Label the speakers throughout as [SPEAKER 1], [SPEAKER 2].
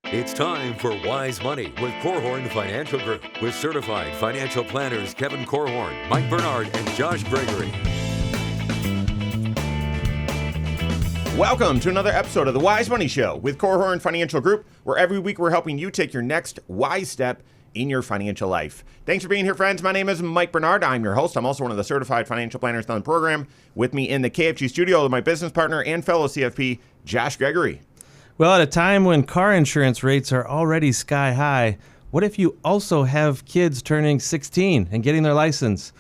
[SPEAKER 1] It's time for Wise Money with Korhorn Financial Group with certified financial planners Kevin Korhorn, Mike Bernard, and Josh Gregory.
[SPEAKER 2] Welcome to another episode of the Wise Money Show with Korhorn Financial Group, where every week we're helping you take your next wise step in your financial life. Thanks for being here, friends. My name is Mike Bernard. I'm your host. I'm also one of the certified financial planners on the program. With me in the KFG studio, my business partner and fellow CFP, Josh Gregory.
[SPEAKER 3] Well, at a time when car insurance rates are already sky high, what if you also have kids turning 16 and getting their license?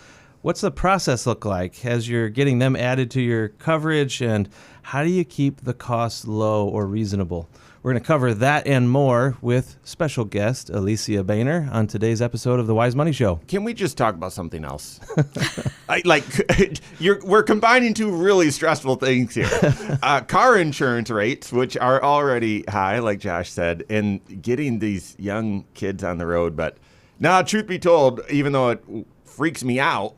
[SPEAKER 3] What's the process look like as you're getting them added to your coverage, and how do you keep the costs low or reasonable? We're going to cover that and more with special guest Alicia Boehner on today's episode of the Wise Money Show.
[SPEAKER 2] Can we just talk about something else? We're combining two really stressful things here. Car insurance rates, which are already high, like Josh said, and getting these young kids on the road. But now, truth be told, even though it freaks me out,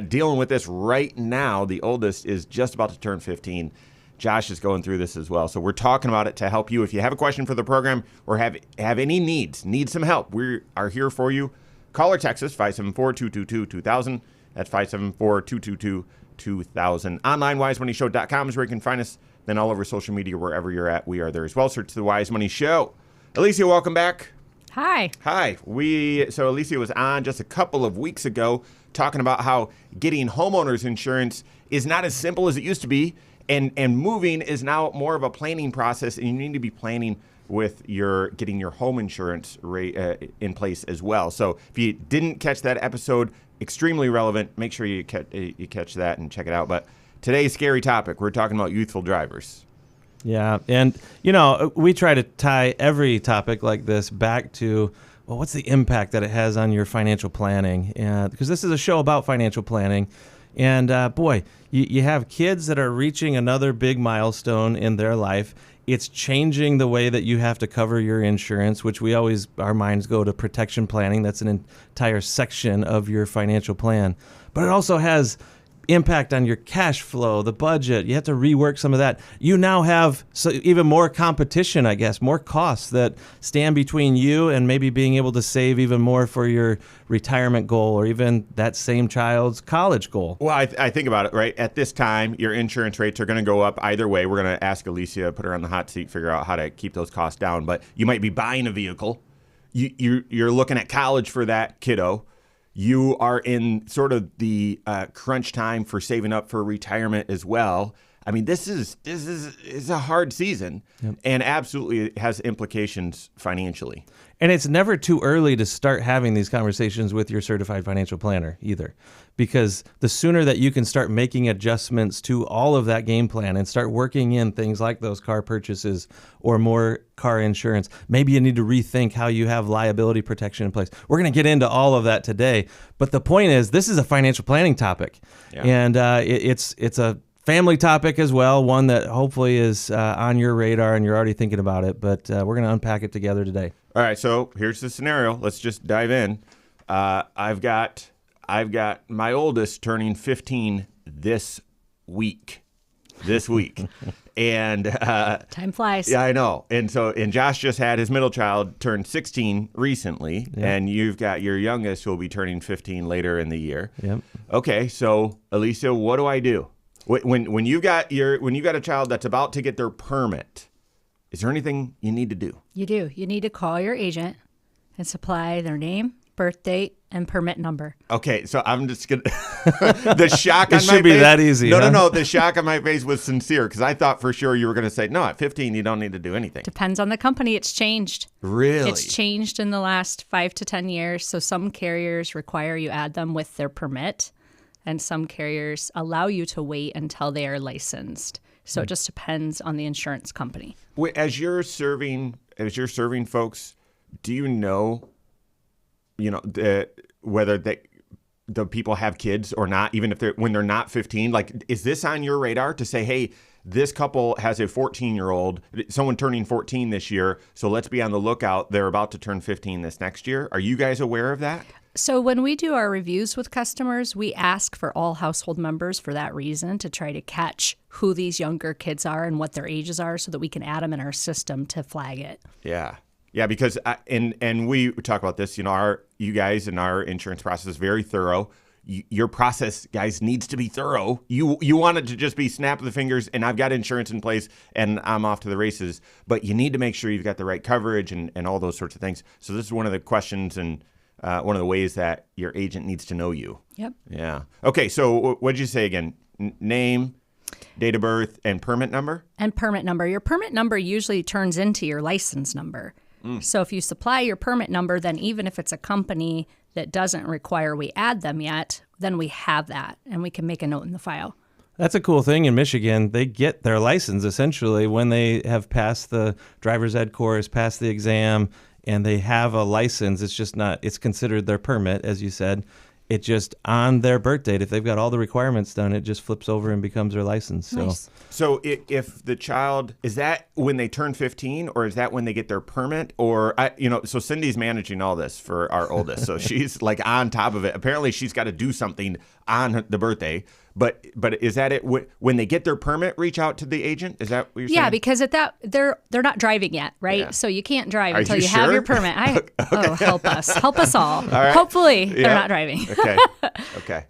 [SPEAKER 2] dealing with this right now, the oldest is just about to turn 15. Josh is going through this as well. So we're talking about it to help you. If you have a question for the program or have any needs, need some help, we are here for you. Call or text us, 574-222-2000. That's 574-222-2000. Online, wisemoneyshow.com is where you can find us. Then all over social media, wherever you're at, we are there as well. Search the Wise Money Show. Alicia, welcome back.
[SPEAKER 4] Hi.
[SPEAKER 2] Hi. So Alicia was on just a couple of weeks ago talking about how getting homeowners insurance is not as simple as it used to be. And moving is now more of a planning process, and you need to be planning with getting your home insurance rate in place as well. So if you didn't catch that episode, extremely relevant. Make sure you catch that and check it out. But today's scary topic, we're talking about youthful drivers.
[SPEAKER 3] Yeah, and we try to tie every topic like this back to, well, what's the impact that it has on your financial planning? Because this is a show about financial planning. And you have kids that are reaching another big milestone in their life. It's changing the way that you have to cover your insurance, which our minds go to protection planning. That's an entire section of your financial plan. But it also has impact on your cash flow, the budget. You have to rework some of that. You now have even more competition, I guess, more costs that stand between you and maybe being able to save even more for your retirement goal or even that same child's college goal.
[SPEAKER 2] Well, I think about it, right? At this time, your insurance rates are going to go up either way. We're going to ask Alicia, put her on the hot seat, figure out how to keep those costs down. But you might be buying a vehicle. You're looking at college for that kiddo. You are in sort of the crunch time for saving up for retirement as well. I mean, this is a hard season, yep. And absolutely it has implications financially.
[SPEAKER 3] And it's never too early to start having these conversations with your certified financial planner either, because the sooner that you can start making adjustments to all of that game plan and start working in things like those car purchases or more car insurance, maybe you need to rethink how you have liability protection in place. We're going to get into all of that today. But the point is, this is a financial planning topic, yeah. And it's a family topic as well, one that hopefully is on your radar and you're already thinking about it, but we're going to unpack it together today.
[SPEAKER 2] All right, so here's the scenario. Let's just dive in. I've got my oldest turning 15 this week. And
[SPEAKER 4] time flies.
[SPEAKER 2] Yeah, I know. And Josh just had his middle child turn 16 recently, yep. And you've got your youngest who will be turning 15 later in the year. Yep. Okay, so Alicia, what do I do? When you got a child that's about to get their permit, is there anything you need to do?
[SPEAKER 4] You do. You need to call your agent and supply their name, birth date, and permit number.
[SPEAKER 2] Okay, so I'm just gonna the shock on my face.
[SPEAKER 3] It should be that easy.
[SPEAKER 2] No. The shock on my face was sincere because I thought for sure you were going to say no. At 15, you don't need to do anything.
[SPEAKER 4] Depends on the company. It's changed.
[SPEAKER 2] Really?
[SPEAKER 4] It's changed in the last 5 to 10 years. So some carriers require you add them with their permit, and some carriers allow you to wait until they are licensed. So it just depends on the insurance company.
[SPEAKER 2] As you're serving folks, do you know whether the people have kids or not, even if when they're not 15? Like, is this on your radar to say, hey, this couple has a 14-year-old, someone turning 14 this year, so let's be on the lookout. They're about to turn 15 this next year. Are you guys aware of that?
[SPEAKER 4] So when we do our reviews with customers, we ask for all household members for that reason, to try to catch who these younger kids are and what their ages are so that we can add them in our system to flag it.
[SPEAKER 2] Yeah. Yeah, because and we talk about this. You guys in our insurance process is very thorough. Your process, guys, needs to be thorough. You want it to just be snap of the fingers, and I've got insurance in place, and I'm off to the races. But you need to make sure you've got the right coverage and all those sorts of things. So this is one of the questions and one of the ways that your agent needs to know you.
[SPEAKER 4] Yep.
[SPEAKER 2] Yeah. Okay, so what did you say again? Name, date of birth, and permit number?
[SPEAKER 4] And permit number. Your permit number usually turns into your license number. So if you supply your permit number, then even if it's a company that doesn't require we add them yet, then we have that and we can make a note in the file.
[SPEAKER 3] That's a cool thing in Michigan. They get their license essentially when they have passed the driver's ed course, passed the exam, and they have a license. It's just not, it's considered their permit, as you said. It just, on their birth date, if they've got all the requirements done, it just flips over and becomes their license. So,
[SPEAKER 4] Nice.
[SPEAKER 2] So if the child, is that when they turn 15 or is that when they get their permit? Or, so Cindy's managing all this for our oldest. So she's like on top of it. Apparently she's got to do something on the birthday. But is that it? When they get their permit, reach out to the agent? Is that what you're saying?
[SPEAKER 4] Yeah, because at that they're not driving yet, right?
[SPEAKER 2] Yeah.
[SPEAKER 4] So you can't drive
[SPEAKER 2] Are
[SPEAKER 4] until
[SPEAKER 2] you
[SPEAKER 4] you have
[SPEAKER 2] sure?
[SPEAKER 4] your permit. Oh, help us all.
[SPEAKER 2] right.
[SPEAKER 4] Hopefully they're
[SPEAKER 2] Yeah.
[SPEAKER 4] not driving.
[SPEAKER 2] Okay.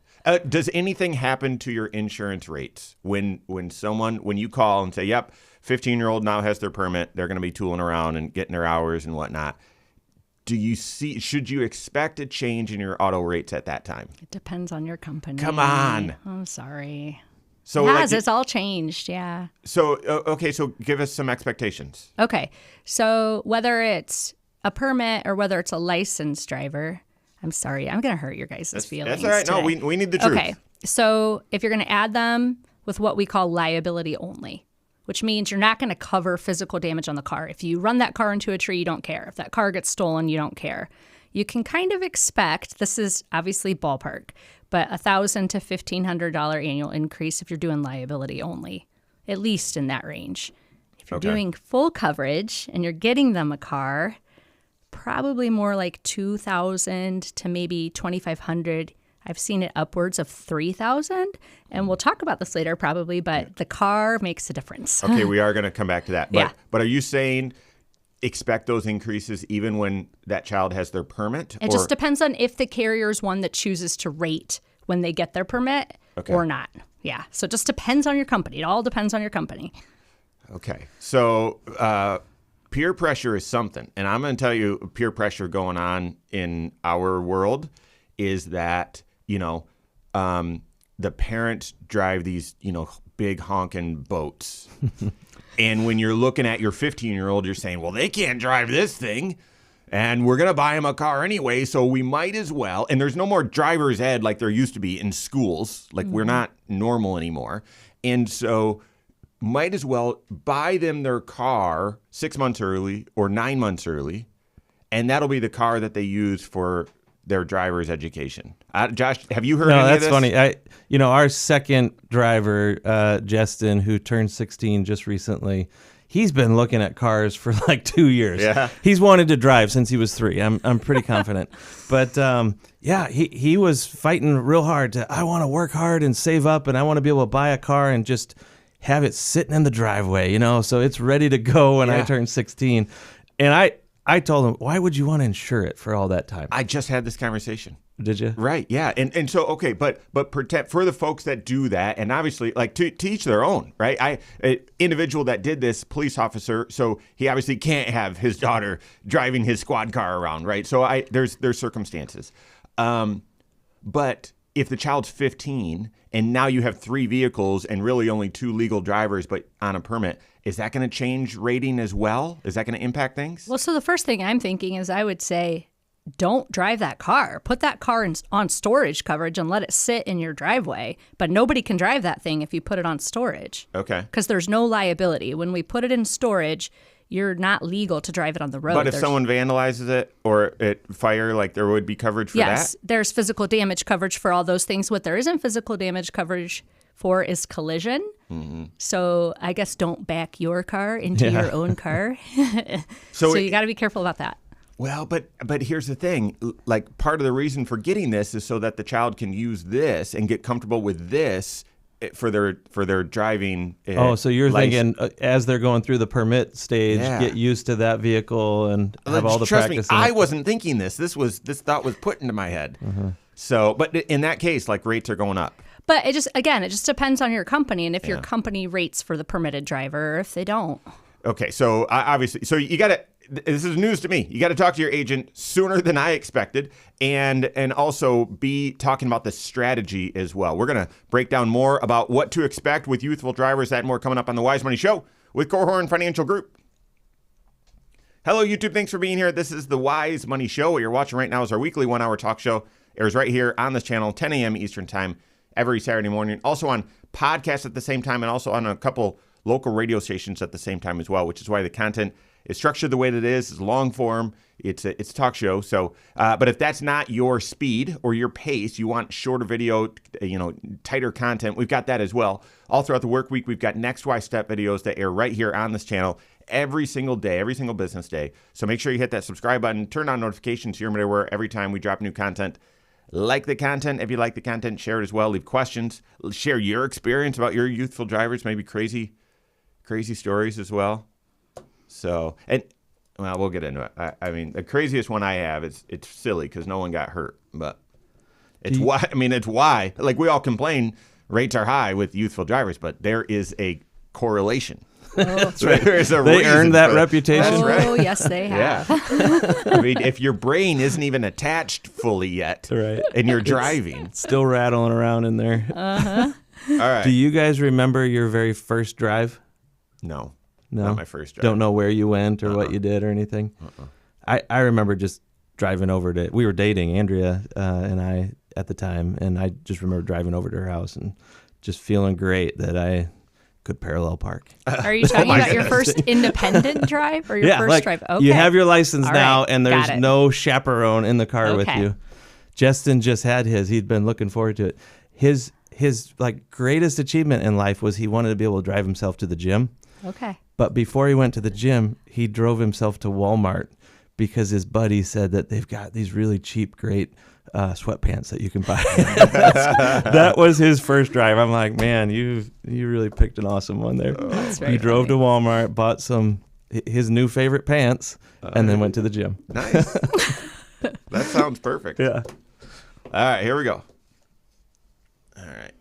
[SPEAKER 2] Does anything happen to your insurance rates when you call and say, "Yep, 15-year-old now has their permit. They're going to be tooling around and getting their hours and whatnot." Should you expect a change in your auto rates at that time?
[SPEAKER 4] It depends on your company.
[SPEAKER 2] Come on.
[SPEAKER 4] I'm sorry.
[SPEAKER 2] So
[SPEAKER 4] It's all changed. Yeah.
[SPEAKER 2] So okay, so give us some expectations.
[SPEAKER 4] Okay. So whether it's a permit or whether it's a licensed driver, I'm sorry, I'm going to hurt your guys' feelings.
[SPEAKER 2] That's all right. No,
[SPEAKER 4] today.
[SPEAKER 2] we need the truth.
[SPEAKER 4] Okay. So if you're going to add them with what we call liability only, which means you're not going to cover physical damage on the car. If you run that car into a tree, you don't care. If that car gets stolen, you don't care. You can kind of expect, this is obviously ballpark, but $1,000 to $1,500 annual increase if you're doing liability only, at least in that range. If you're doing full coverage and you're getting them a car, probably more like $2,000 to maybe $2,500. I've seen it upwards of $3,000, and we'll talk about this later probably, but the car makes a difference.
[SPEAKER 2] Okay, we are going to come back to that. But,
[SPEAKER 4] Yeah.
[SPEAKER 2] but are you saying expect those increases even when that child has their permit?
[SPEAKER 4] It just depends on if the carrier is one that chooses to rate when they get their permit or not. Yeah, so it just depends on your company. It all depends on your company.
[SPEAKER 2] Okay, so peer pressure is something. And I'm going to tell you peer pressure going on in our world is that, the parents drive these, big honking boats. And when you're looking at your 15-year-old, you're saying, well, they can't drive this thing. And we're going to buy them a car anyway, so we might as well. And there's no more driver's ed like there used to be in schools. Like we're not normal anymore. And so might as well buy them their car 6 months early or 9 months early. And that'll be the car that they use for their driver's education. Josh, have you heard any of this?
[SPEAKER 3] No, that's funny. Our second driver, Justin, who turned 16 just recently, he's been looking at cars for like 2 years.
[SPEAKER 2] Yeah.
[SPEAKER 3] He's wanted to drive since he was 3. I'm pretty confident. But he was fighting real hard I want to work hard and save up, and I want to be able to buy a car and just have it sitting in the driveway, so it's ready to go when I turn 16. And I told him, why would you want to insure it for all that time?
[SPEAKER 2] I just had this conversation.
[SPEAKER 3] Did you?
[SPEAKER 2] Right, yeah. And so, okay, but protect for the folks that do that, and obviously, like, to each their own, right? Individual that did this, police officer, so he obviously can't have his daughter driving his squad car around, right? So there's circumstances. But if the child's 15 and now you have 3 vehicles and really only 2 legal drivers but on a permit, is that going to change rating as well? Is that going to impact things?
[SPEAKER 4] Well, so the first thing I'm thinking is I would say, don't drive that car. Put that car on storage coverage and let it sit in your driveway. But nobody can drive that thing if you put it on storage.
[SPEAKER 2] Okay.
[SPEAKER 4] Because there's no liability. When we put it in storage, you're not legal to drive it on the road.
[SPEAKER 2] But if someone vandalizes it or fire, like there would be coverage for that?
[SPEAKER 4] Yes, there's physical damage coverage for all those things. What there isn't physical damage coverage for is collision. Mm-hmm. So I guess don't back your car into your own car. So you got to be careful about that.
[SPEAKER 2] Well, but here's the thing. Like, part of the reason for getting this is so that the child can use this and get comfortable with this for their driving.
[SPEAKER 3] Oh, so you're
[SPEAKER 2] license.
[SPEAKER 3] thinking as they're going through the permit stage,
[SPEAKER 2] Yeah.
[SPEAKER 3] get used to that vehicle and have all the
[SPEAKER 2] Trust
[SPEAKER 3] practice.
[SPEAKER 2] me,
[SPEAKER 3] in it.
[SPEAKER 2] I wasn't thinking this. This thought was put into my head. So, but in that case, like rates are going up.
[SPEAKER 4] But it just depends on your company and if your company rates for the permitted driver or if they don't.
[SPEAKER 2] Okay, so obviously, so you got to. This is news to me. You got to talk to your agent sooner than I expected, and also be talking about the strategy as well. We're gonna break down more about what to expect with youthful drivers. That and more coming up on the Wise Money Show with Korhorn Financial Group. Hello, YouTube. Thanks for being here. This is the Wise Money Show. What you're watching right now is our weekly 1-hour talk show. Airs right here on this channel, 10 a.m. Eastern Time, every Saturday morning. Also on podcasts at the same time, and also on a couple local radio stations at the same time as well, which is why the content is structured the way that it is. It's long form. It's a talk show. So, but if that's not your speed or your pace, you want shorter video, tighter content, we've got that as well. All throughout the work week, we've got Next Wise Step videos that air right here on this channel every single day, every single business day. So make sure you hit that subscribe button, turn on notifications so you're aware every time we drop new content. Like the content. If you like the content, share it as well. Leave questions. Share your experience about your youthful drivers, maybe crazy stories as well. So, we'll get into it. I mean, the craziest one I have is it's silly because no one got hurt, but it's why. Like we all complain rates are high with youthful drivers, but there is a correlation.
[SPEAKER 3] That's right.
[SPEAKER 2] There's a
[SPEAKER 3] They
[SPEAKER 2] reason
[SPEAKER 3] earned that
[SPEAKER 2] for it.
[SPEAKER 3] reputation.
[SPEAKER 2] That's right.
[SPEAKER 4] Oh, yes, they have.
[SPEAKER 2] Yeah. I mean, if your brain isn't even attached fully yet,
[SPEAKER 3] Right.
[SPEAKER 2] and you're driving,
[SPEAKER 3] Still rattling around in there.
[SPEAKER 2] all right.
[SPEAKER 3] Do you guys remember your very first drive?
[SPEAKER 2] No.
[SPEAKER 3] No,
[SPEAKER 2] Not my first drive.
[SPEAKER 3] Don't know where you went or what you did or anything. I remember just driving over to. We were dating, Andrea and I at the time, and I just remember driving over to her house and just feeling great that I could parallel park.
[SPEAKER 4] Are you talking about your first independent drive or your first drive? Okay.
[SPEAKER 3] You have your license
[SPEAKER 4] All
[SPEAKER 3] now,
[SPEAKER 4] right,
[SPEAKER 3] and there's
[SPEAKER 4] got it.
[SPEAKER 3] no chaperone in the car with
[SPEAKER 4] Okay.
[SPEAKER 3] you. Justin just had his. He'd been looking forward to it. His like greatest achievement in life was he wanted to be able to drive himself to the gym.
[SPEAKER 4] Okay.
[SPEAKER 3] But before he went to the gym, he drove himself to Walmart because his buddy said that they've got these really cheap, great sweatpants that you can buy. That was his first drive. I'm like, man, you really picked an awesome one there.
[SPEAKER 4] That's very
[SPEAKER 3] He drove
[SPEAKER 4] funny.
[SPEAKER 3] to Walmart, bought his new favorite pants, and then went to the gym.
[SPEAKER 2] Nice. That sounds perfect.
[SPEAKER 3] Yeah.
[SPEAKER 2] All right, here we go. All right.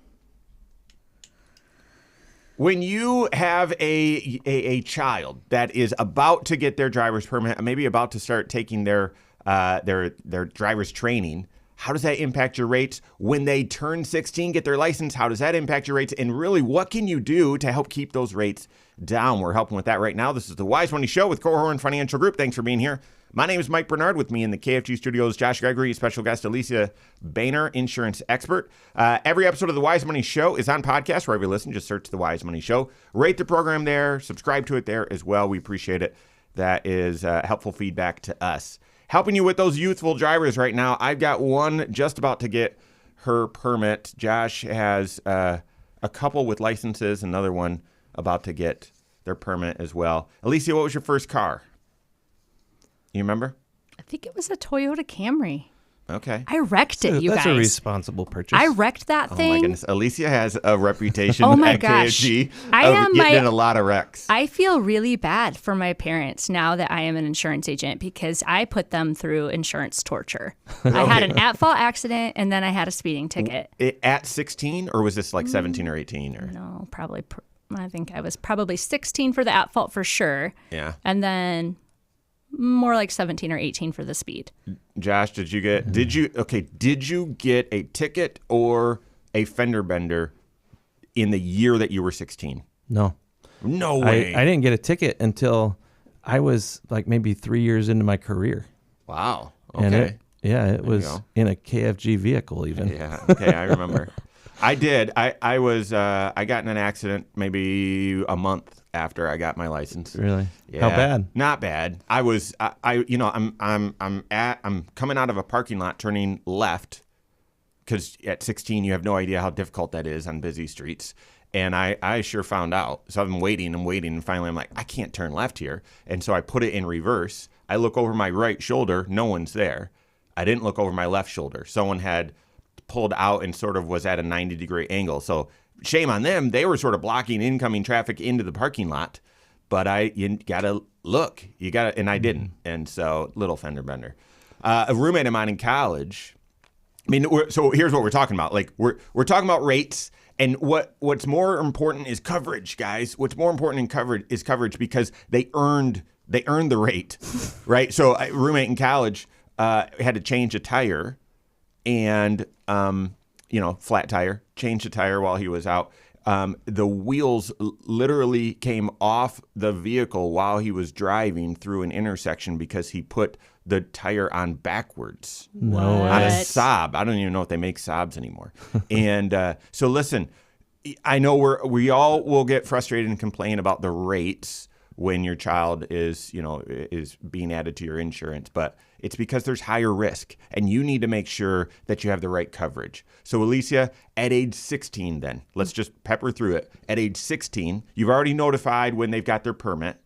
[SPEAKER 2] When you have a child that is about to get their driver's permit, maybe about to start taking their driver's training, how does that impact your rates? When they turn 16, get their license, how does that impact your rates? And really, what can you do to help keep those rates down? We're helping with that right now. This is the Wise Money Show with Korhorn Financial Group. Thanks for being here. My name is Mike Bernard. With me in the KFG studios, Josh Gregory, special guest Alicia Boehner, insurance expert. Every episode of the Wise Money Show is on podcast. Wherever you listen, just search the Wise Money Show. Rate the program there. Subscribe to it there as well. We appreciate it. That is helpful feedback to us. Helping you with those youthful drivers right now. I've got one just about to get her permit. Josh has a couple with licenses, another one about to get their permit as well. Alicia, what was your first car? You remember?
[SPEAKER 4] I think it was a Toyota Camry.
[SPEAKER 2] Okay.
[SPEAKER 4] I wrecked it, you
[SPEAKER 3] That's
[SPEAKER 4] guys.
[SPEAKER 3] a responsible purchase.
[SPEAKER 4] I wrecked that
[SPEAKER 2] Oh
[SPEAKER 4] thing.
[SPEAKER 2] my goodness. Alicia has a reputation
[SPEAKER 4] Oh my
[SPEAKER 2] at
[SPEAKER 4] gosh.
[SPEAKER 2] KFG
[SPEAKER 4] I
[SPEAKER 2] of
[SPEAKER 4] am
[SPEAKER 2] getting
[SPEAKER 4] my-
[SPEAKER 2] in a lot of wrecks.
[SPEAKER 4] I feel really bad for my parents now that I am an insurance agent because I put them through insurance torture. I had an at-fault accident and then I had a speeding ticket.
[SPEAKER 2] At 16, or was this like 17 or 18? Or
[SPEAKER 4] No, probably. I think I was probably 16 for the at-fault for sure.
[SPEAKER 2] Yeah.
[SPEAKER 4] And then more like 17 or 18 for the speed.
[SPEAKER 2] Josh, did you get a ticket or a fender bender in the year that you were 16?
[SPEAKER 3] No.
[SPEAKER 2] No way.
[SPEAKER 3] I didn't get a ticket until I was like maybe 3 years into my career.
[SPEAKER 2] Wow.
[SPEAKER 3] And
[SPEAKER 2] Okay.
[SPEAKER 3] it was
[SPEAKER 2] go.
[SPEAKER 3] in a KFG vehicle even.
[SPEAKER 2] Yeah. Okay, I remember. I did. I got in an accident maybe a month after I got my license.
[SPEAKER 3] Really?
[SPEAKER 2] Yeah.
[SPEAKER 3] How bad?
[SPEAKER 2] Not bad. I'm coming out of a parking lot turning left because at 16 you have no idea how difficult that is on busy streets. And I sure found out. So I've been waiting, and finally I'm like, I can't turn left here. And so I put it in reverse. I look over my right shoulder, no one's there. I didn't look over my left shoulder. Someone had pulled out and sort of was at a 90-degree angle. So shame on them. They were sort of blocking incoming traffic into the parking lot. But you gotta look. And I didn't. And so, little fender bender. A roommate of mine in college. I mean, so here's what we're talking about. Like we're talking about rates, and what's more important is coverage, guys. What's more important in coverage is coverage because they earned the rate, right? So a roommate in college had to change a tire, and flat tire, changed a tire while he was out. The wheels literally came off the vehicle while he was driving through an intersection because he put the tire on backwards on a Saab. I don't even know if they make Saabs anymore. And so listen, I know we all will get frustrated and complain about the rates when your child is being added to your insurance, but it's because there's higher risk, and you need to make sure that you have the right coverage. So, Alicia, at age 16 then, let's just pepper through it. At age 16, you've already notified when they've got their permit.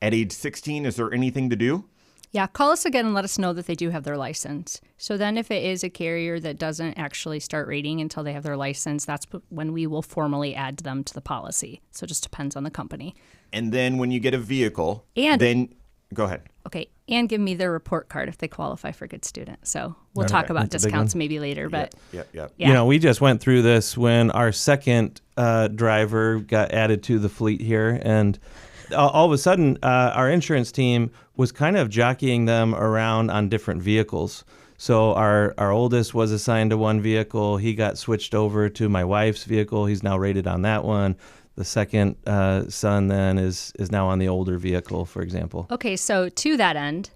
[SPEAKER 2] At age 16, is there anything to do?
[SPEAKER 4] Yeah, call us again and let us know that they do have their license. So then if it is a carrier that doesn't actually start rating until they have their license, that's when we will formally add them to the policy. So it just depends on the company.
[SPEAKER 2] And then when you get a vehicle, go ahead.
[SPEAKER 4] Okay, and give me their report card if they qualify for Good Student. So we'll talk about discounts maybe later. But
[SPEAKER 2] yeah.
[SPEAKER 3] We just went through this when our second driver got added to the fleet here, and all of a sudden our insurance team was kind of jockeying them around on different vehicles. So our oldest was assigned to one vehicle. He got switched over to my wife's vehicle. He's now rated on that one. The second son then is now on the older vehicle, for example.
[SPEAKER 4] Okay, so to that end,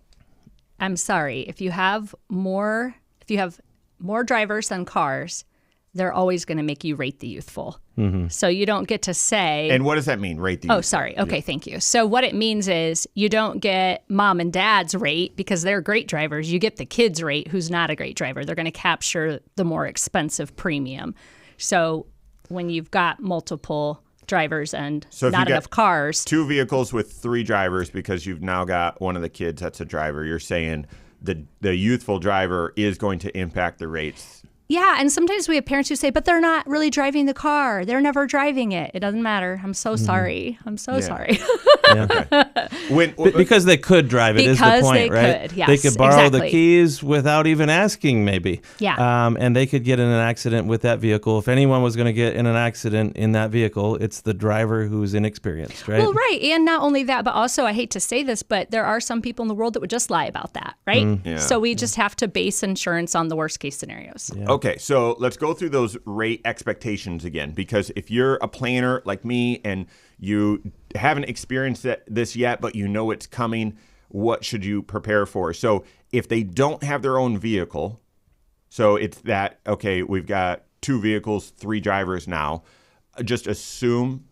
[SPEAKER 4] I'm sorry, if you have more drivers than cars, they're always going to make you rate the youthful. Mm-hmm. So you don't get to say.
[SPEAKER 2] And what does that mean, rate the youthful?
[SPEAKER 4] Oh, sorry. Okay, thank you. So what it means is you don't get mom and dad's rate because they're great drivers. You get the kid's rate who's not a great driver. They're going to capture the more expensive premium. So when you've got multiple drivers and not enough cars.
[SPEAKER 2] 2 vehicles with 3 drivers because you've now got one of the kids that's a driver. You're saying the youthful driver is going to impact the rates.
[SPEAKER 4] Yeah, and sometimes we have parents who say, but they're not really driving the car. They're never driving it. It doesn't matter. I'm so sorry. I'm so sorry.
[SPEAKER 3] Because they could drive it is the point, right?
[SPEAKER 4] Could, yes,
[SPEAKER 3] they could borrow the keys without even asking, maybe.
[SPEAKER 4] Yeah.
[SPEAKER 3] And they could get in an accident with that vehicle. If anyone was going to get in an accident in that vehicle, it's the driver who's inexperienced, right?
[SPEAKER 4] Well, right. And not only that, but also, I hate to say this, but there are some people in the world that would just lie about that, right?
[SPEAKER 2] Yeah.
[SPEAKER 4] So we just have to base insurance on the worst case scenarios.
[SPEAKER 3] Yeah.
[SPEAKER 2] Okay, so let's go through those rate expectations again, because if you're a planner like me and you haven't experienced this yet, but you know it's coming, what should you prepare for? So if they don't have their own vehicle, so it's that, okay, we've got 2 vehicles, 3 drivers now, just assume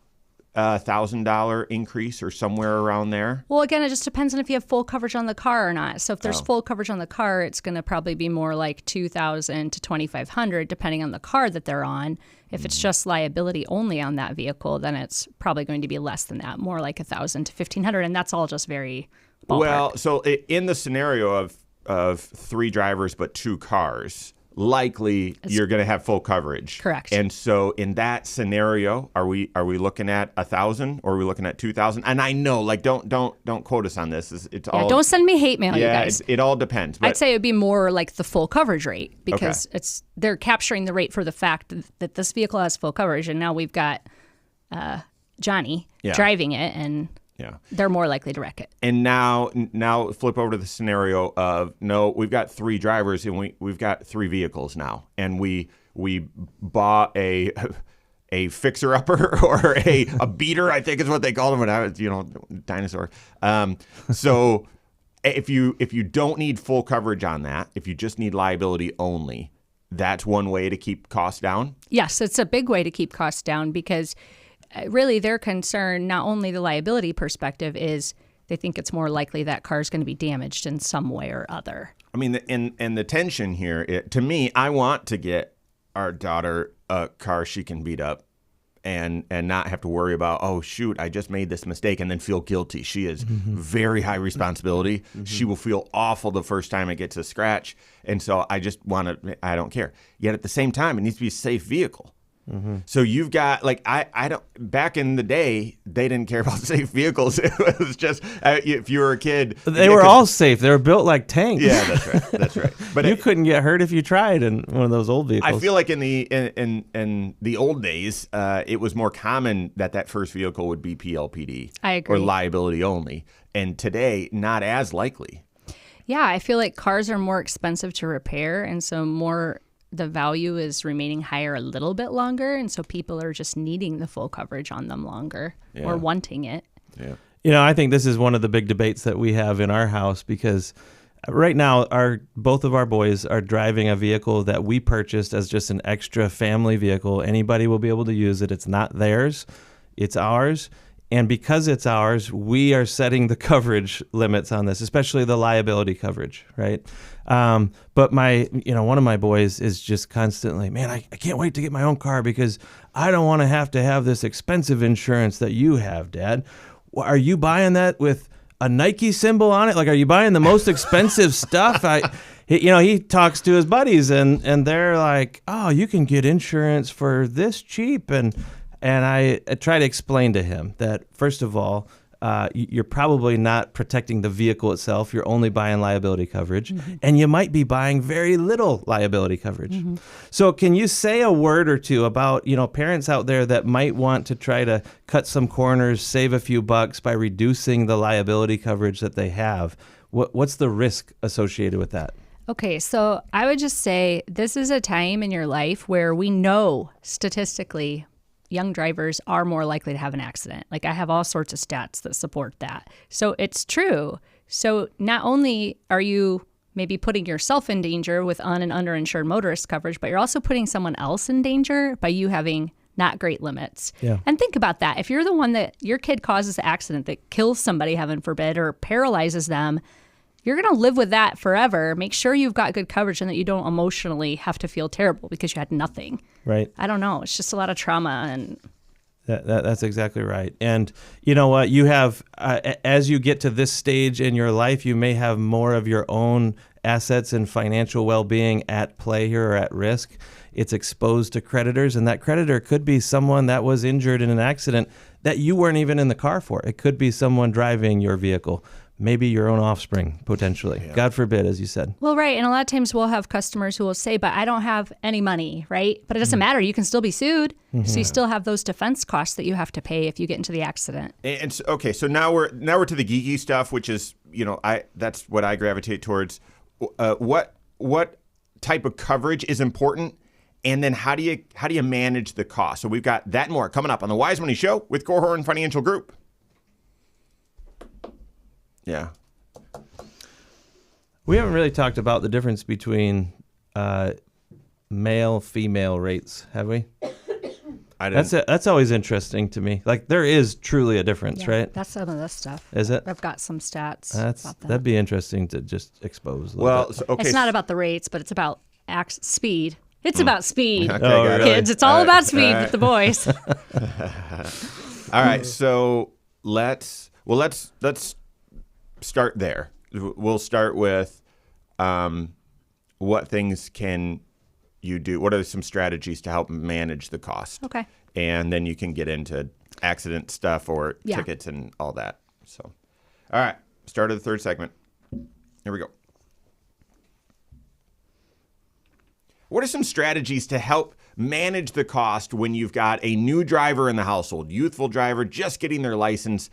[SPEAKER 2] $1,000 increase or somewhere around there?
[SPEAKER 4] Well, again, it just depends on if you have full coverage on the car or not. So if there's full coverage on the car, it's going to probably be more like $2,000 to $2,500, depending on the car that they're on. If it's just liability only on that vehicle, then it's probably going to be less than that, more like $1,000 to $1,500, and that's all just very ballpark.
[SPEAKER 2] Well, so in the scenario of 3 drivers but 2 cars, likely you're going to have full coverage.
[SPEAKER 4] Correct.
[SPEAKER 2] And so in that scenario, are we looking at 1,000 or are we looking at 2,000? And I know, like, don't quote us on this. It's all.
[SPEAKER 4] Don't send me hate mail, you guys.
[SPEAKER 2] It all depends. But
[SPEAKER 4] I'd say it would be more like the full coverage rate because they're capturing the rate for the fact that this vehicle has full coverage, and now we've got Johnny driving it, and they're more likely to wreck it.
[SPEAKER 2] And now flip over to the scenario of, no, we've got 3 drivers and we've got 3 vehicles now, and we bought a fixer-upper or a beater, I think is what they called them when I was, dinosaur. So if you don't need full coverage on that, if you just need liability only, that's one way to keep costs down?
[SPEAKER 4] Yes, it's a big way to keep costs down because really their concern, not only the liability perspective, is they think it's more likely that car is going to be damaged in some way or other.
[SPEAKER 2] I mean, and the tension here, to me, I want to get our daughter a car she can beat up and not have to worry about, oh, shoot, I just made this mistake and then feel guilty. She is very high responsibility. She will feel awful the first time it gets a scratch. And so I just I don't care. Yet at the same time, it needs to be a safe vehicle. So you've got like I don't. Back in the day, they didn't care about safe vehicles. It was just if you were a kid,
[SPEAKER 3] They were all safe. They were built like tanks.
[SPEAKER 2] Yeah, that's right. That's right. But
[SPEAKER 3] You couldn't get hurt if you tried in one of those old vehicles.
[SPEAKER 2] I feel like in the old days, it was more common that first vehicle would be PLPD.
[SPEAKER 4] I agree.
[SPEAKER 2] Or liability only. And today, not as likely.
[SPEAKER 4] Yeah, I feel like cars are more expensive to repair, and so the value is remaining higher a little bit longer, and so people are just needing the full coverage on them longer or wanting it.
[SPEAKER 2] Yeah.
[SPEAKER 3] You know, I think this is one of the big debates that we have in our house because right now both of our boys are driving a vehicle that we purchased as just an extra family vehicle. Anybody will be able to use it. It's not theirs, it's ours. And because it's ours, we are setting the coverage limits on this, especially the liability coverage, right? But one of my boys is just constantly, man, I can't wait to get my own car because I don't want to have this expensive insurance that you have, Dad. Are you buying that with a Nike symbol on it? Like, are you buying the most expensive stuff? He talks to his buddies and they're like, oh, you can get insurance for this cheap. And I try to explain to him that, first of all, you're probably not protecting the vehicle itself. You're only buying liability coverage. Mm-hmm. And you might be buying very little liability coverage. Mm-hmm. So can you say a word or two about, parents out there that might want to try to cut some corners, save a few bucks by reducing the liability coverage that they have? What's the risk associated with that?
[SPEAKER 4] Okay, so I would just say this is a time in your life where we know statistically young drivers are more likely to have an accident. Like, I have all sorts of stats that support that. So it's true. So not only are you maybe putting yourself in danger with un- and underinsured motorist coverage, but you're also putting someone else in danger by you having not great limits.
[SPEAKER 3] Yeah.
[SPEAKER 4] And think about that. If you're the one that your kid causes an accident that kills somebody, heaven forbid, or paralyzes them, you're going to live with that forever. Make sure you've got good coverage and that you don't emotionally have to feel terrible because you had nothing.
[SPEAKER 3] Right.
[SPEAKER 4] I don't know. It's just a lot of trauma. And
[SPEAKER 3] that's exactly right. And you know what? You have, as you get to this stage in your life, you may have more of your own assets and financial well-being at play here or at risk. It's exposed to creditors, and that creditor could be someone that was injured in an accident that you weren't even in the car for. It could be someone driving your vehicle. Maybe your own offspring, potentially. Yeah. God forbid, as you said.
[SPEAKER 4] Well, right. And a lot of times we'll have customers who will say, but I don't have any money, right? But it doesn't matter. You can still be sued. Mm-hmm. So you still have those defense costs that you have to pay if you get into the accident.
[SPEAKER 2] And so, okay, so now we're to the geeky stuff, which is, that's what I gravitate towards. What type of coverage is important? And then how do you manage the cost? So we've got that and more coming up on the Wise Money Show with Korhorn Financial Group. Yeah.
[SPEAKER 3] We haven't really talked about the difference between male-female rates, have we?
[SPEAKER 2] I didn't.
[SPEAKER 3] That's always interesting to me. Like, there is truly a difference, right?
[SPEAKER 4] That's some of this stuff.
[SPEAKER 3] Is it?
[SPEAKER 4] I've got some stats about that.
[SPEAKER 3] That'd be interesting to just expose a little bit.
[SPEAKER 2] Okay.
[SPEAKER 4] It's not about the rates, but it's about speed. It's about speed,
[SPEAKER 2] Okay, really?
[SPEAKER 4] kids. It's all about speed with the boys.
[SPEAKER 2] All right, so let's start there. We'll start with what things can you do? What are some strategies to help manage the cost?
[SPEAKER 4] Okay.
[SPEAKER 2] And then you can get into accident stuff or tickets and all that. So, all right, start of the third segment. Here we go. What are some strategies to help manage the cost when you've got a new driver in the household, youthful driver just getting their license?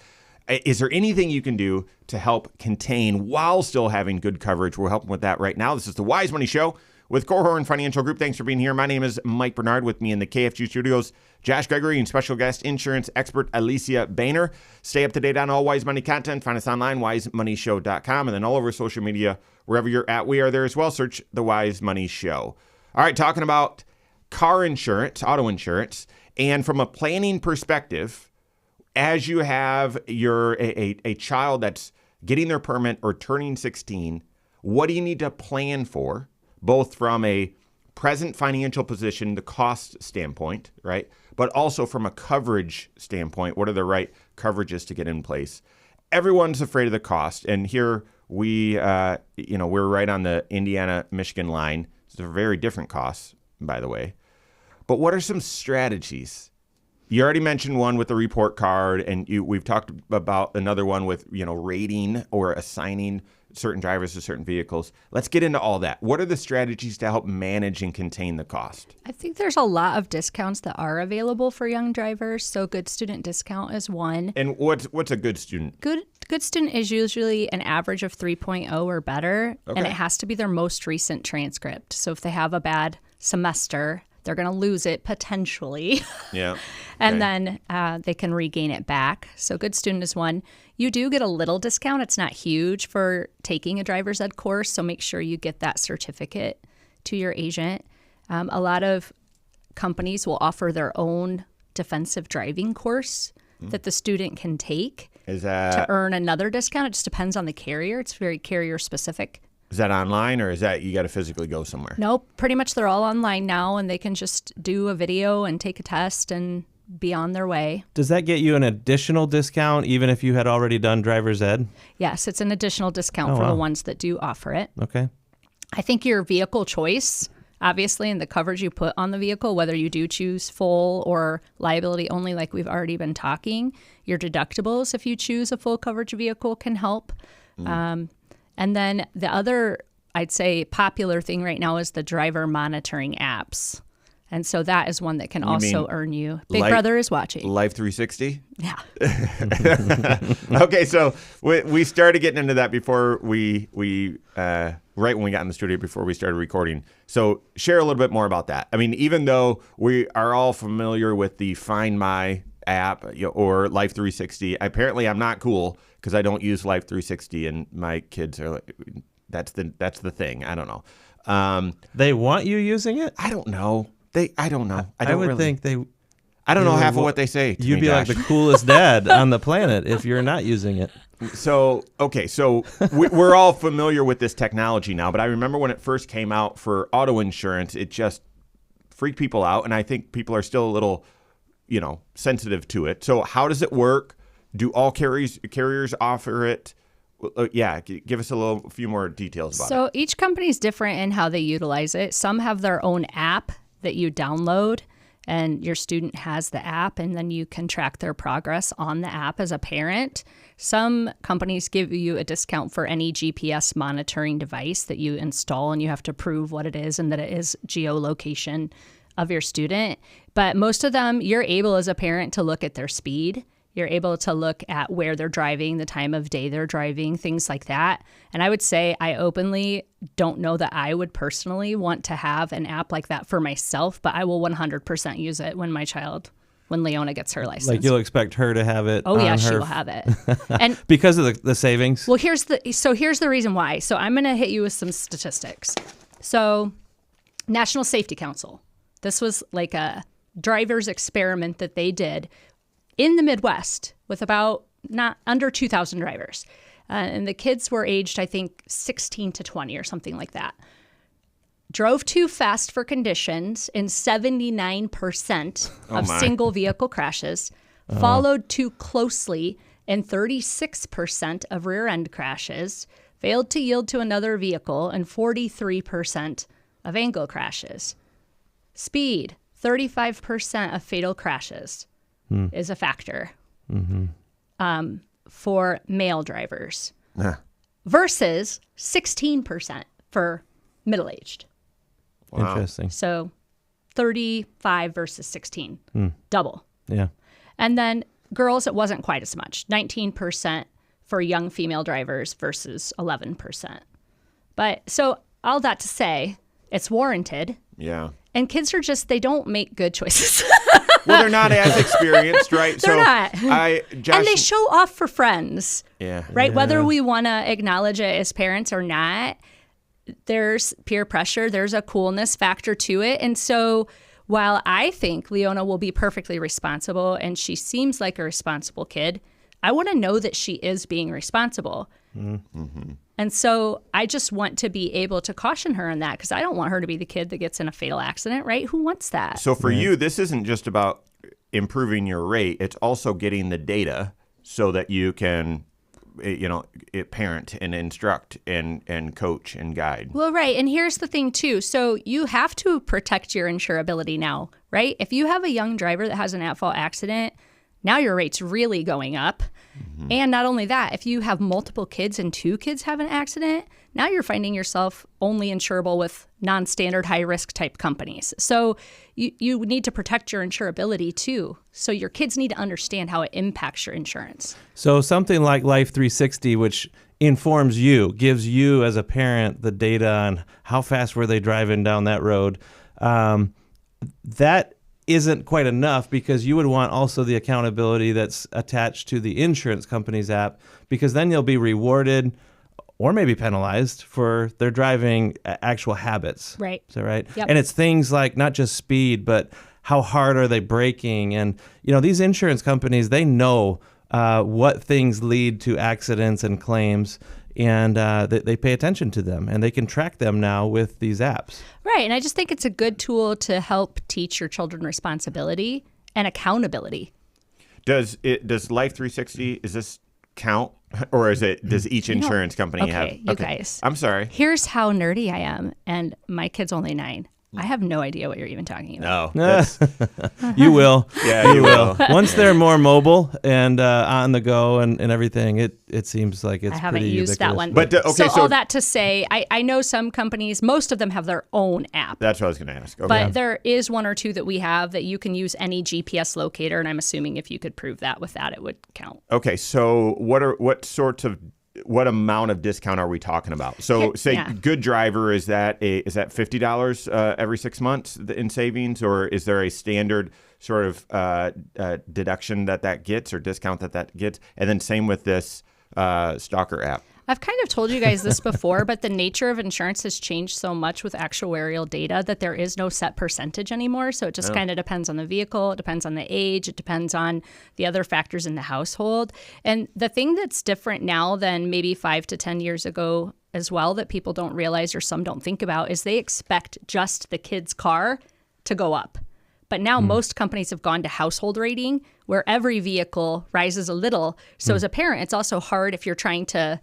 [SPEAKER 2] Is there anything you can do to help contain while still having good coverage? We're helping with that right now. This is the Wise Money Show with Korhorn Financial Group. Thanks for being here. My name is Mike Bernard. With me in the KFG studios, Josh Gregory, and special guest insurance expert Alicia Boehner. Stay up to date on all Wise Money content. Find us online, wisemoneyshow.com, and then all over social media, wherever you're at, we are there as well. Search the Wise Money Show. All right, talking about car insurance, auto insurance, and from a planning perspective, as you have a child that's getting their permit or turning 16, what do you need to plan for, both from a present financial position, the cost standpoint, right? But also from a coverage standpoint, what are the right coverages to get in place? Everyone's afraid of the cost, and here we're right on the Indiana-Michigan line. It's a very different costs, by the way. But what are some strategies? You already mentioned one with the report card, and we've talked about another one with, rating or assigning certain drivers to certain vehicles. Let's get into all that. What are the strategies to help manage and contain the cost?
[SPEAKER 4] I think there's a lot of discounts that are available for young drivers. So good student discount is one.
[SPEAKER 2] And what's a good student?
[SPEAKER 4] Good student is usually an average of 3.0 or better, and
[SPEAKER 2] Okay.
[SPEAKER 4] it has to be their most recent transcript. So if they have a bad semester, they're going to lose it potentially.
[SPEAKER 2] Yeah.
[SPEAKER 4] And
[SPEAKER 2] Okay.
[SPEAKER 4] then they can regain it back. So good student is one. You do get a little discount. It's not huge for taking a driver's ed course, so make sure you get that certificate to your agent. A lot of companies will offer their own defensive driving course that the student can take
[SPEAKER 2] Is
[SPEAKER 4] to
[SPEAKER 2] that
[SPEAKER 4] earn another discount. It just depends on the carrier. It's very carrier specific.
[SPEAKER 2] online, or is that you got to physically go somewhere?
[SPEAKER 4] Nope, pretty much they're all online now, and they can just do a video and take a test and be on their way.
[SPEAKER 3] Does that get you an additional discount even if you had already done driver's ed?
[SPEAKER 4] Yes, it's an additional discount
[SPEAKER 3] Oh,
[SPEAKER 4] for the
[SPEAKER 3] wow.
[SPEAKER 4] ones that do offer it.
[SPEAKER 3] Okay.
[SPEAKER 4] I think your vehicle choice, obviously, and the coverage you put on the vehicle, whether you do choose full or liability only, like we've already been talking, your deductibles, if you choose a full coverage vehicle, can help. And then the other, I'd say, popular thing right now is the driver monitoring apps. And so that is one that can also
[SPEAKER 2] mean
[SPEAKER 4] earn you. Big
[SPEAKER 2] like-
[SPEAKER 4] Brother is watching.
[SPEAKER 2] Life 360?
[SPEAKER 4] Yeah.
[SPEAKER 2] Okay, so we started getting into that before we right when we got in the studio before we started recording. So share a little bit more about that. I mean, even though we are all familiar with the Find My app or Life 360, apparently I'm not cool because I don't use Life 360, and my kids are like, that's the thing. I don't know.
[SPEAKER 3] They want you using it?
[SPEAKER 2] I don't know. I don't know.
[SPEAKER 3] I
[SPEAKER 2] don't
[SPEAKER 3] would
[SPEAKER 2] really,
[SPEAKER 3] think they.
[SPEAKER 2] I don't know
[SPEAKER 3] you
[SPEAKER 2] half of
[SPEAKER 3] would-
[SPEAKER 2] what they say. To
[SPEAKER 3] You'd
[SPEAKER 2] me,
[SPEAKER 3] be like
[SPEAKER 2] Josh.
[SPEAKER 3] the coolest dad on the planet if you're not using it.
[SPEAKER 2] So we're all familiar with this technology now, but I remember when it first came out for auto insurance, it just freaked people out, and I think people are still a little, sensitive to it. So how does it work? Do all carriers offer it? Give us a few more details about it.
[SPEAKER 4] So each company is different in how they utilize it. Some have their own app that you download, and your student has the app, and then you can track their progress on the app as a parent. Some companies give you a discount for any GPS monitoring device that you install, and you have to prove what it is and that it is geolocation of your student. But most of them, you're able as a parent to look at their speed. You're able to look at where they're driving, the time of day they're driving, things like that. And I would say I openly don't know that I would personally want to have an app like that for myself, but I will 100% use it when Leona gets her license.
[SPEAKER 3] Like you'll expect her to have it.
[SPEAKER 4] Oh yeah,
[SPEAKER 3] on
[SPEAKER 4] she
[SPEAKER 3] her
[SPEAKER 4] will have it. And
[SPEAKER 3] because of the savings.
[SPEAKER 4] well, here's the reason why. So I'm going to hit you with some statistics. So National Safety Council, this was like a driver's experiment that they did in the Midwest with about not under 2,000 drivers. And the kids were aged, I think, 16 to 20 or something like that. Drove too fast for conditions in 79% of
[SPEAKER 2] my.
[SPEAKER 4] single vehicle crashes, followed too closely in 36% of rear end crashes, failed to yield to another vehicle in 43% of angle crashes. Speed, 35% of fatal crashes is a factor for male drivers versus 16% for middle-aged.
[SPEAKER 3] Interesting.
[SPEAKER 4] So 35 versus 16, double.
[SPEAKER 3] Yeah.
[SPEAKER 4] And then girls, it wasn't quite as much, 19% for young female drivers versus 11%. But so all that to say, it's warranted.
[SPEAKER 2] Yeah.
[SPEAKER 4] And kids are just, they don't make good choices.
[SPEAKER 2] Well, they're not as experienced, right?
[SPEAKER 4] They're not.
[SPEAKER 2] Josh,
[SPEAKER 4] And they show off for friends,
[SPEAKER 2] yeah.
[SPEAKER 4] right? Whether we want to acknowledge it as parents or not, there's peer pressure, there's a coolness factor to it. And so while I think Leona will be perfectly responsible and she seems like a responsible kid, I want to know that she is being responsible.
[SPEAKER 2] Mm-hmm.
[SPEAKER 4] And so I just want to be able to caution her on that because I don't want her to be the kid that gets in a fatal accident, right? Who wants that?
[SPEAKER 2] So for you, this isn't just about improving your rate. It's also getting the data so that you can parent and instruct and coach and guide.
[SPEAKER 4] Well, right. And here's the thing, too. So you have to protect your insurability now, right? If you have a young driver that has an at-fault accident, now your rate's really going up. Mm-hmm. And not only that, if you have multiple kids and 2 kids have an accident, now you're finding yourself only insurable with non-standard high-risk type companies. So you need to protect your insurability too. So your kids need to understand how it impacts your insurance.
[SPEAKER 3] So something like Life 360, which informs you, gives you as a parent the data on how fast were they driving down that road, that isn't quite enough, because you would want also the accountability that's attached to the insurance company's app, because then you'll be rewarded or maybe penalized for their driving actual habits.
[SPEAKER 4] Right.
[SPEAKER 3] Is that right?
[SPEAKER 4] Yep.
[SPEAKER 3] And it's things like not just speed, but how hard are they braking? And, these insurance companies, they know what things lead to accidents and claims, and they pay attention to them, and they can track them now with these apps.
[SPEAKER 4] Right. And I just think it's a good tool to help teach your children responsibility and accountability.
[SPEAKER 2] Does Life 360, is this count, or does each insurance company have?
[SPEAKER 4] Okay, you guys.
[SPEAKER 2] I'm sorry.
[SPEAKER 4] Here's how nerdy I am, and my kid's only 9. I have no idea what you're even talking about.
[SPEAKER 2] No.
[SPEAKER 3] You will.
[SPEAKER 2] Yeah, you will.
[SPEAKER 3] Once they're more mobile and on the go and everything, it seems like it's
[SPEAKER 4] I haven't
[SPEAKER 3] pretty
[SPEAKER 4] used that one.
[SPEAKER 2] But
[SPEAKER 4] so all that to say, I know some companies, most of them have their own app.
[SPEAKER 2] That's what I was going to ask. Okay.
[SPEAKER 4] But there is 1 or 2 that we have that you can use any GPS locator, and I'm assuming if you could prove that with that, it would count.
[SPEAKER 2] Okay, so what amount of discount are we talking about? So say Good Driver, is that $50 every 6 months in savings, or is there a standard sort of deduction that gets, or discount that gets? And then same with this Stalker app.
[SPEAKER 4] I've kind of told you guys this before, but the nature of insurance has changed so much with actuarial data that there is no set percentage anymore. So it just kind of depends on the vehicle, it depends on the age, it depends on the other factors in the household. And the thing that's different now than maybe 5 to 10 years ago as well, that people don't realize or some don't think about, is they expect just the kid's car to go up. But now most companies have gone to household rating, where every vehicle rises a little. So as a parent, it's also hard if you're trying to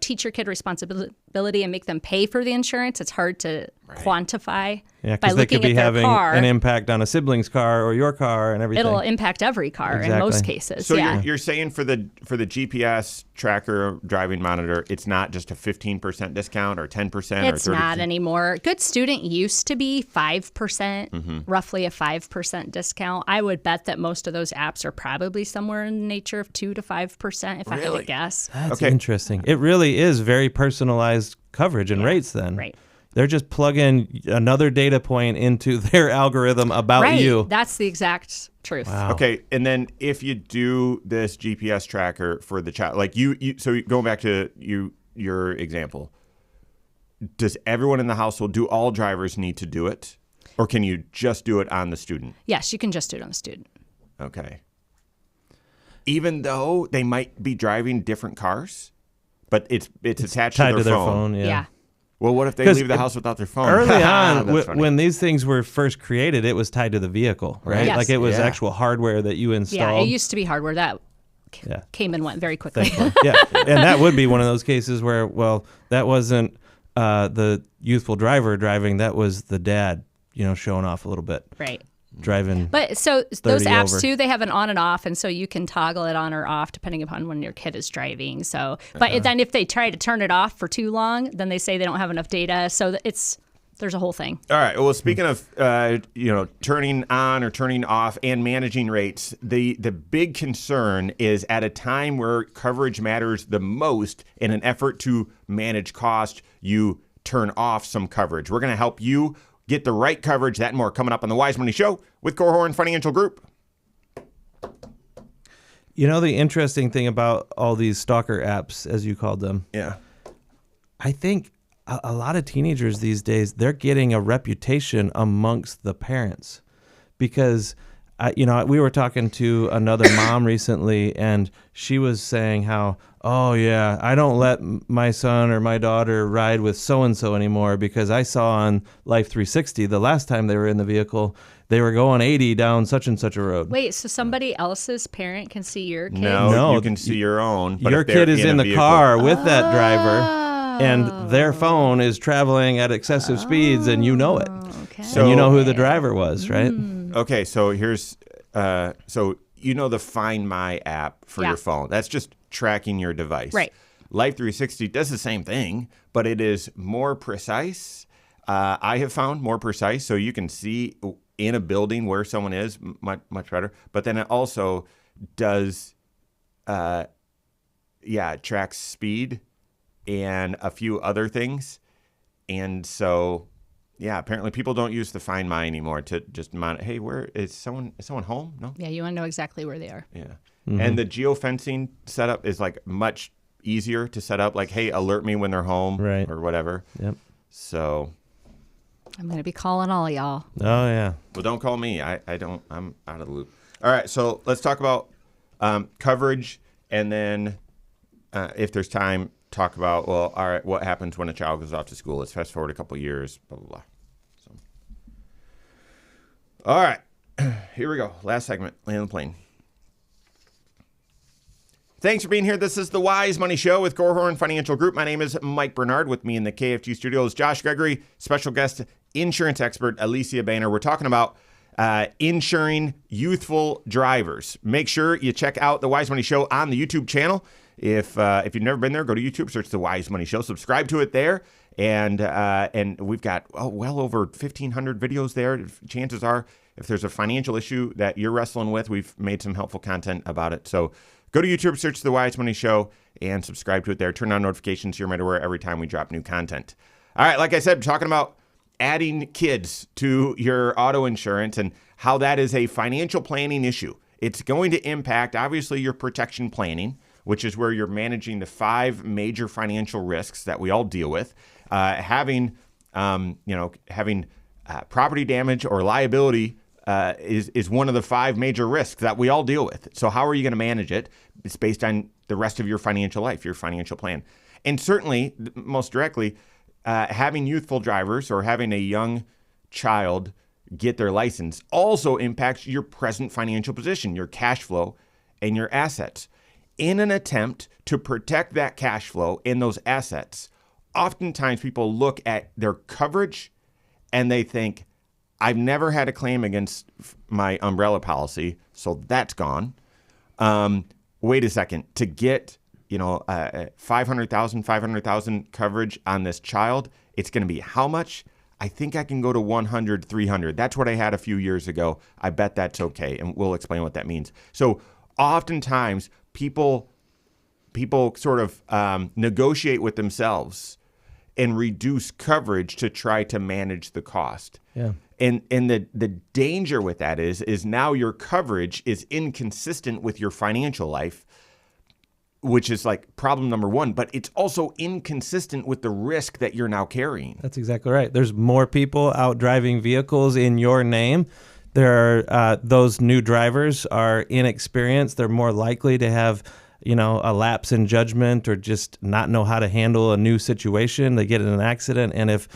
[SPEAKER 4] teach your kid responsibility and make them pay for the insurance. It's hard to quantify
[SPEAKER 3] Yeah,
[SPEAKER 4] by
[SPEAKER 3] because they
[SPEAKER 4] looking
[SPEAKER 3] could be
[SPEAKER 4] at their
[SPEAKER 3] having
[SPEAKER 4] car.
[SPEAKER 3] an impact on a sibling's car or your car and everything.
[SPEAKER 4] It'll impact every car in most cases.
[SPEAKER 2] So you're saying for the GPS tracker driving monitor, it's not just a 15% discount or 10% or 30%?
[SPEAKER 4] It's not anymore. Good Student used to be 5%, roughly a 5% discount. I would bet that most of those apps are probably somewhere in the nature of 2 to 5%, if I had to guess.
[SPEAKER 3] That's interesting. It really is very personalized coverage and rates then.
[SPEAKER 4] Right.
[SPEAKER 3] They're just plugging another data point into their algorithm about you.
[SPEAKER 4] That's the exact truth.
[SPEAKER 3] Wow.
[SPEAKER 2] Okay, and then if you do this GPS tracker for the child, like so going back to your example, does everyone in the household, do all drivers need to do it? Or can you just do it on the student?
[SPEAKER 4] Yes, you can just do it on the student.
[SPEAKER 2] Okay. Even though they might be driving different cars, but it's attached
[SPEAKER 3] tied
[SPEAKER 2] to their
[SPEAKER 3] phone.
[SPEAKER 4] Yeah.
[SPEAKER 2] Well, what if they
[SPEAKER 3] 'Cause
[SPEAKER 2] leave the house without their phone?
[SPEAKER 3] Early on,
[SPEAKER 2] That's funny.
[SPEAKER 3] when these things were first created, it was tied to the vehicle, right?
[SPEAKER 4] Yes.
[SPEAKER 3] Like it was
[SPEAKER 2] Yeah.
[SPEAKER 3] actual hardware that you installed.
[SPEAKER 4] Yeah, it used to be hardware that
[SPEAKER 3] Yeah.
[SPEAKER 4] came and went very quickly.
[SPEAKER 3] Yeah, and that would be one of those cases where, well, that wasn't the youthful driver driving, that was the dad, showing off a little bit,
[SPEAKER 4] Right.
[SPEAKER 3] driving.
[SPEAKER 4] But so those
[SPEAKER 3] 30
[SPEAKER 4] apps
[SPEAKER 3] over.
[SPEAKER 4] too, they have an on and off, and so you can toggle it on or off depending upon when your kid is driving. So, but then if they try to turn it off for too long, then they say they don't have enough data. So there's a whole thing.
[SPEAKER 2] All right. Well, speaking of turning on or turning off and managing rates, the big concern is at a time where coverage matters the most, in an effort to manage cost, you turn off some coverage. We're going to help you get the right coverage. That and more coming up on the Wise Money Show with Korhorn Financial Group.
[SPEAKER 3] The interesting thing about all these stalker apps, as you called them,
[SPEAKER 2] Yeah.
[SPEAKER 3] I think a lot of teenagers these days, they're getting a reputation amongst the parents because, we were talking to another mom recently, and she was saying how, oh yeah, I don't let my son or my daughter ride with so-and-so anymore because I saw on Life 360 the last time they were in the vehicle, they were going 80 down such and such a road.
[SPEAKER 4] Wait, so somebody else's parent can see your kid?
[SPEAKER 2] No, you can see your own. But
[SPEAKER 3] Your
[SPEAKER 2] if they're
[SPEAKER 3] kid is in
[SPEAKER 2] a
[SPEAKER 3] the
[SPEAKER 2] vehicle-
[SPEAKER 3] car with that driver, and their phone is traveling at excessive speeds, and you know it.
[SPEAKER 4] Okay.
[SPEAKER 3] And you know who the driver was, right?
[SPEAKER 2] Okay, so here's so you know the Find My app for
[SPEAKER 4] Yeah.
[SPEAKER 2] your phone. That's just tracking your device.
[SPEAKER 4] Right.
[SPEAKER 2] Life 360 does the same thing, but it is more precise. I have found more precise, so you can see in a building where someone is much better. But then it also does, tracks speed and a few other things, and so. Yeah, apparently people don't use the Find My anymore to just monitor. Hey, where is someone? Is someone home? No.
[SPEAKER 4] Yeah, you want to know exactly where they are.
[SPEAKER 2] Yeah, and the geofencing setup is like much easier to set up. Like, hey, alert me when they're home,
[SPEAKER 3] Right.
[SPEAKER 2] or whatever.
[SPEAKER 3] Yep.
[SPEAKER 2] So,
[SPEAKER 4] I'm going to be calling all y'all.
[SPEAKER 3] Oh yeah.
[SPEAKER 2] well, don't call me. I don't. I'm out of the loop. All right, so let's talk about coverage, and then if there's time, talk about, well, all right, what happens when a child goes off to school? Let's fast forward a couple years, blah, blah, blah. So, all right, here we go. Last segment, land the plane. Thanks for being here. This is the Wise Money Show with Korhorn Financial Group. My name is Mike Bernard. With me in the KFG studios, Josh Gregory, special guest insurance expert Alicia Boehner. We're talking about insuring youthful drivers. Make sure you check out the Wise Money Show on the YouTube channel. If you've never been there, go to YouTube, search the Wise Money Show, subscribe to it there, and we've got well over 1,500 videos there. Chances are, if there's a financial issue that you're wrestling with, we've made some helpful content about it. So go to YouTube, search the Wise Money Show, and subscribe to it there. Turn on notifications so you're made aware every time we drop new content. All right, like I said, talking about adding kids to your auto insurance and how that is a financial planning issue. It's going to impact, obviously, your protection planning, which is where you're managing the 5 major financial risks that we all deal with. Having property damage or liability is one of the 5 major risks that we all deal with. So how are you going to manage it? It's based on the rest of your financial life, your financial plan. And certainly, most directly, having youthful drivers or having a young child get their license also impacts your present financial position, your cash flow, and your assets. In an attempt to protect that cash flow and those assets, oftentimes people look at their coverage and they think, I've never had a claim against my umbrella policy, so that's gone. Wait a second, to get $500,000 coverage on this child, it's going to be how much? I think I can go to 100, 300. That's what I had a few years ago. I bet that's okay, and we'll explain what that means. So oftentimes people sort of negotiate with themselves and reduce coverage to try to manage the cost.
[SPEAKER 3] Yeah.
[SPEAKER 2] And the danger with that is now your coverage is inconsistent with your financial life, which is like problem number 1, but it's also inconsistent with the risk that you're now carrying.
[SPEAKER 3] That's exactly right. There's more people out driving vehicles in your name. There are those new drivers are inexperienced. They're more likely to have, a lapse in judgment or just not know how to handle a new situation. They get in an accident, and if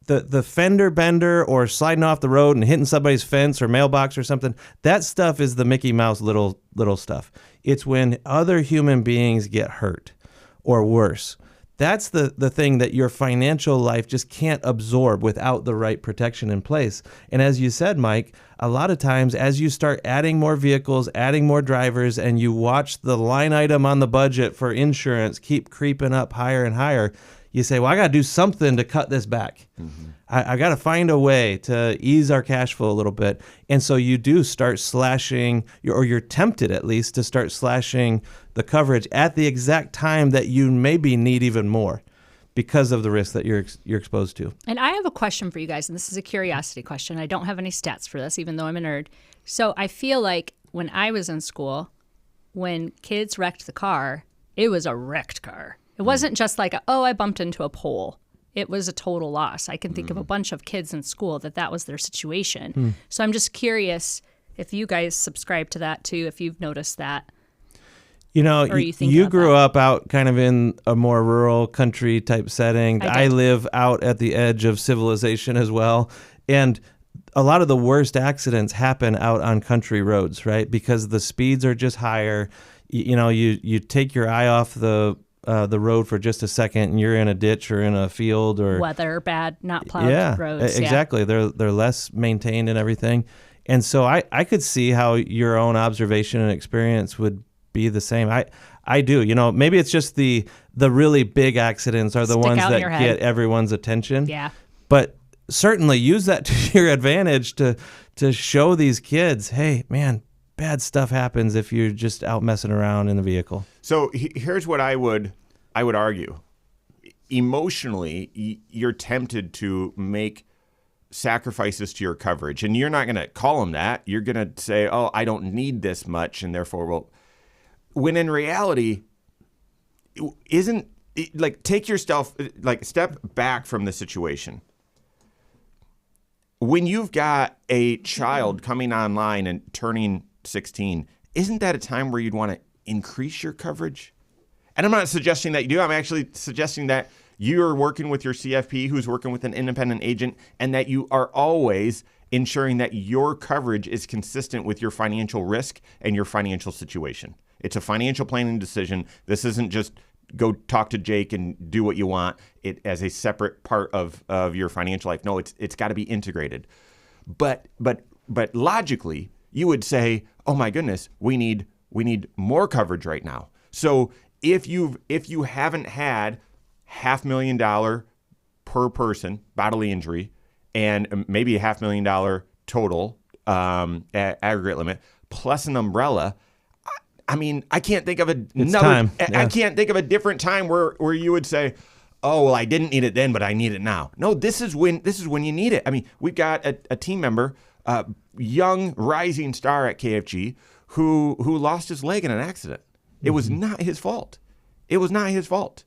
[SPEAKER 3] the fender bender or sliding off the road and hitting somebody's fence or mailbox or something, that stuff is the Mickey Mouse little stuff. It's when other human beings get hurt or worse. That's the thing that your financial life just can't absorb without the right protection in place. And as you said, Mike, a lot of times as you start adding more vehicles, adding more drivers, and you watch the line item on the budget for insurance keep creeping up higher and higher, you say, well, I got to do something to cut this back. Mm-hmm. I got to find a way to ease our cash flow a little bit. And so you do start slashing, or you're tempted at least to start slashing the coverage at the exact time that you maybe need even more because of the risk that you're exposed to.
[SPEAKER 4] And I have a question for you guys, and this is a curiosity question. I don't have any stats for this, even though I'm a nerd. So I feel like when I was in school, when kids wrecked the car, it was a wrecked car. It wasn't just like, I bumped into a pole. It was a total loss. I can think of a bunch of kids in school that was their situation. So I'm just curious if you guys subscribe to that too, if you've noticed that.
[SPEAKER 3] You know,
[SPEAKER 4] Or are you thinking
[SPEAKER 3] you
[SPEAKER 4] of
[SPEAKER 3] grew
[SPEAKER 4] that?
[SPEAKER 3] up out kind of in a more rural country type setting.
[SPEAKER 4] I
[SPEAKER 3] I
[SPEAKER 4] did.
[SPEAKER 3] live out at the edge of civilization as well. And a lot of the worst accidents happen out on country roads, right? Because the speeds are just higher. You know, you take your eye off the road for just a second and you're in a ditch or in a field or
[SPEAKER 4] Weather bad, not plowed roads.
[SPEAKER 3] exactly. They're less maintained and everything. And so I could see how your own observation and experience would be the same. I do. You know, maybe it's just the really big accidents are the
[SPEAKER 4] Stick
[SPEAKER 3] ones
[SPEAKER 4] out in
[SPEAKER 3] that
[SPEAKER 4] your head.
[SPEAKER 3] get everyone's attention.
[SPEAKER 4] Yeah.
[SPEAKER 3] But certainly use that to your advantage to show these kids, hey, man, bad stuff happens if you're just out messing around in the vehicle.
[SPEAKER 2] So here's what I would argue. Emotionally, you're tempted to make sacrifices to your coverage, and you're not going to call them that. You're going to say, "Oh, I don't need this much," and therefore, well, when in reality, isn't like take yourself like step back from the situation. When you've got a child coming online and turning 16, isn't that a time where you'd want to increase your coverage? And I'm not suggesting that you do. I'm actually suggesting that you're working with your CFP who's working with an independent agent and that you are always ensuring that your coverage is consistent with your financial risk and your financial situation. It's a financial planning decision. This isn't just go talk to Jake and do what you want it as a separate part of your financial life. No, it's got to be integrated. But logically, you would say, "Oh my goodness, we need more coverage right now." So if you haven't had $500,000 per person bodily injury and maybe $500,000 total aggregate limit plus an umbrella, I mean, I can't think of
[SPEAKER 3] time.
[SPEAKER 2] I can't think of a different time where you would say, "Oh, well, I didn't need it then, but I need it now." No, this is when you need it. I mean, we've got a team member, young rising star at KFG, who lost his leg in an accident. It was not his fault. It was not his fault.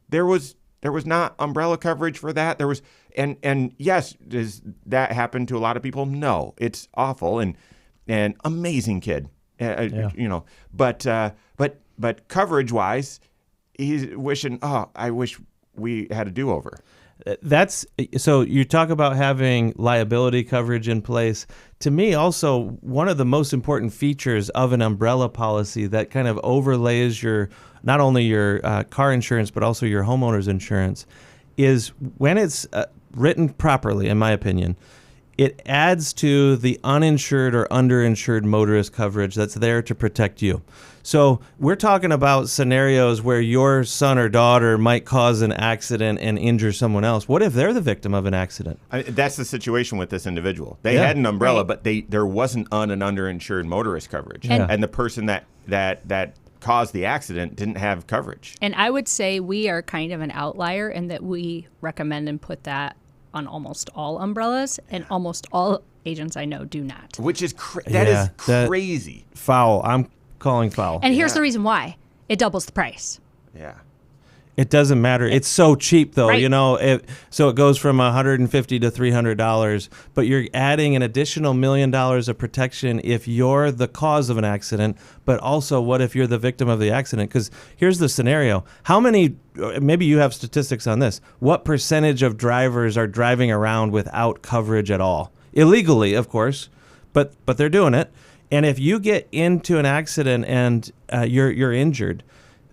[SPEAKER 2] There was not umbrella coverage for that. There was, and yes, does that happen to a lot of people? No, it's awful and amazing kid. You know, but coverage wise, he's wishing, "Oh, I wish we had a do-over."
[SPEAKER 3] That's so you talk about having liability coverage in place. To me, also, one of the most important features of an umbrella policy that kind of overlays not only your car insurance, but also your homeowner's insurance is when it's written properly, in my opinion, it adds to the uninsured or underinsured motorist coverage that's there to protect you. So we're talking about scenarios where your son or daughter might cause an accident and injure someone else. What if they're the victim of an accident?
[SPEAKER 2] That's the situation with this individual. They had an umbrella, but there wasn't an underinsured motorist coverage, and the person that caused the accident didn't have coverage.
[SPEAKER 4] And I would say we are kind of an outlier in that we recommend and put that on almost all umbrellas, and almost all agents I know do not.
[SPEAKER 2] Which is crazy.
[SPEAKER 3] Foul. I'm calling foul.
[SPEAKER 4] And here's the reason why. It doubles the price.
[SPEAKER 2] Yeah.
[SPEAKER 3] It doesn't matter. It's so cheap, though.
[SPEAKER 4] Right.
[SPEAKER 3] You know, so it goes from $150 to $300, but you're adding an additional $1 million of protection if you're the cause of an accident. But also, what if you're the victim of the accident? Because here's the scenario: how many? Maybe you have statistics on this. What percentage of drivers are driving around without coverage at all, illegally, of course, but they're doing it. And if you get into an accident and you're injured.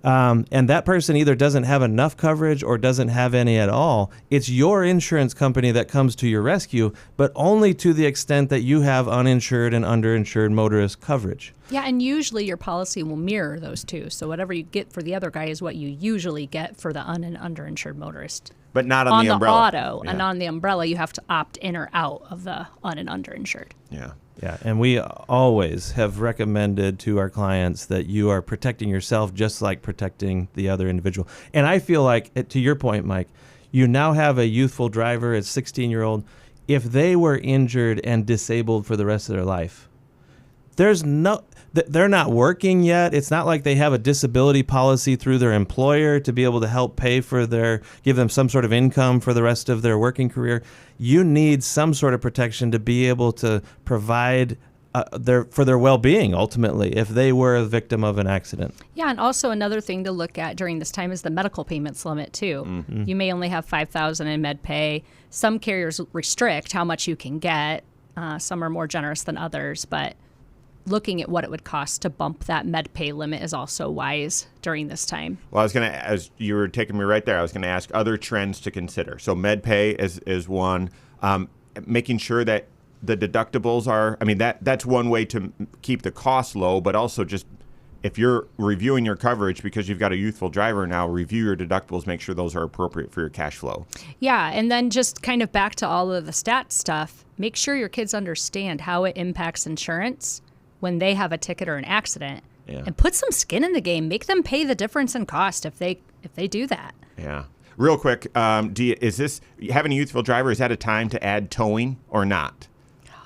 [SPEAKER 3] And that person either doesn't have enough coverage or doesn't have any at all, it's your insurance company that comes to your rescue, but only to the extent that you have uninsured and underinsured motorist coverage.
[SPEAKER 4] Yeah, and usually your policy will mirror those two. So whatever you get for the other guy is what you usually get for the and underinsured motorist.
[SPEAKER 2] But not on the umbrella.
[SPEAKER 4] Auto, and on the umbrella, you have to opt in or out of the and underinsured.
[SPEAKER 2] Yeah.
[SPEAKER 3] Yeah, and we always have recommended to our clients that you are protecting yourself just like protecting the other individual. And I feel like, to your point, Mike, you now have a youthful driver, a 16-year-old. If they were injured and disabled for the rest of their life, they're not working yet. It's not like they have a disability policy through their employer to be able to help pay for give them some sort of income for the rest of their working career. You need some sort of protection to be able to provide for their well-being ultimately if they were a victim of an accident.
[SPEAKER 4] Yeah, and also another thing to look at during this time is the medical payments limit too.
[SPEAKER 3] Mm-hmm.
[SPEAKER 4] You may only have $5,000 in med pay. Some carriers restrict how much you can get. Some are more generous than others, but looking at what it would cost to bump that med pay limit is also wise during this time.
[SPEAKER 2] Well, I was going to, as you were taking me right there, I was going to ask other trends to consider. So med pay is one. Making sure that the deductibles are, I mean, that's one way to keep the cost low, but also just if you're reviewing your coverage because you've got a youthful driver now, review your deductibles, make sure those are appropriate for your cash flow.
[SPEAKER 4] Yeah, and then just kind of back to all of the stat stuff, make sure your kids understand how it impacts insurance when they have a ticket or an accident.
[SPEAKER 3] Yeah.
[SPEAKER 4] And put some skin in the game. Make them pay the difference in cost if they do that.
[SPEAKER 2] Yeah. Real quick, is this, having a youthful driver, is that a time to add towing or not?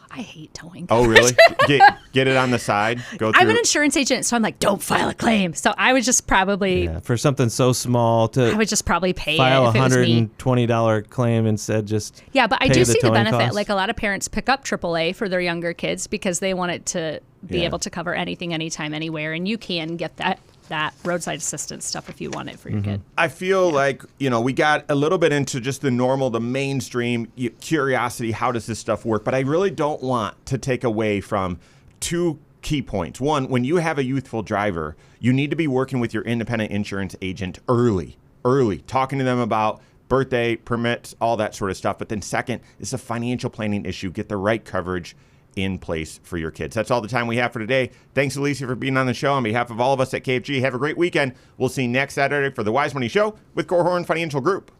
[SPEAKER 4] I hate towing.
[SPEAKER 2] Oh, really? Get it on the side. Go through.
[SPEAKER 4] I'm an insurance agent, so I'm like, don't file a claim. So I would just probably,
[SPEAKER 3] For something so small
[SPEAKER 4] I would just probably pay
[SPEAKER 3] file
[SPEAKER 4] it if it was me.
[SPEAKER 3] $120 claim instead, just
[SPEAKER 4] Yeah, but I
[SPEAKER 3] pay
[SPEAKER 4] do
[SPEAKER 3] the
[SPEAKER 4] see the
[SPEAKER 3] towing
[SPEAKER 4] benefit.
[SPEAKER 3] cost.
[SPEAKER 4] Like a lot of parents pick up AAA for their younger kids because they want it to be
[SPEAKER 2] Yeah.
[SPEAKER 4] able to cover anything, anytime, anywhere. And you can get that roadside assistance stuff if you want it for your kid.
[SPEAKER 2] I feel like, we got a little bit into just the normal, the mainstream curiosity, how does this stuff work? But I really don't want to take away from two key points. One, when you have a youthful driver, you need to be working with your independent insurance agent early, talking to them about birthday, permits, all that sort of stuff. But then second, it's a financial planning issue. Get the right coverage in place for your kids. That's all the time we have for today. Thanks, Alicia, for being on the show. On behalf of all of us at KFG, have a great weekend. We'll see you next Saturday for the Wise Money Show with Korhorn Financial Group.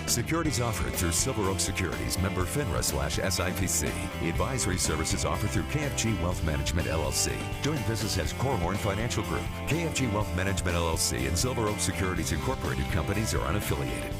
[SPEAKER 1] Securities offered through Silver Oak Securities, member FINRA/SIPC. Advisory services offered through KFG Wealth Management, LLC. Doing business as Korhorn Financial Group. KFG Wealth Management, LLC and Silver Oak Securities Incorporated companies are unaffiliated.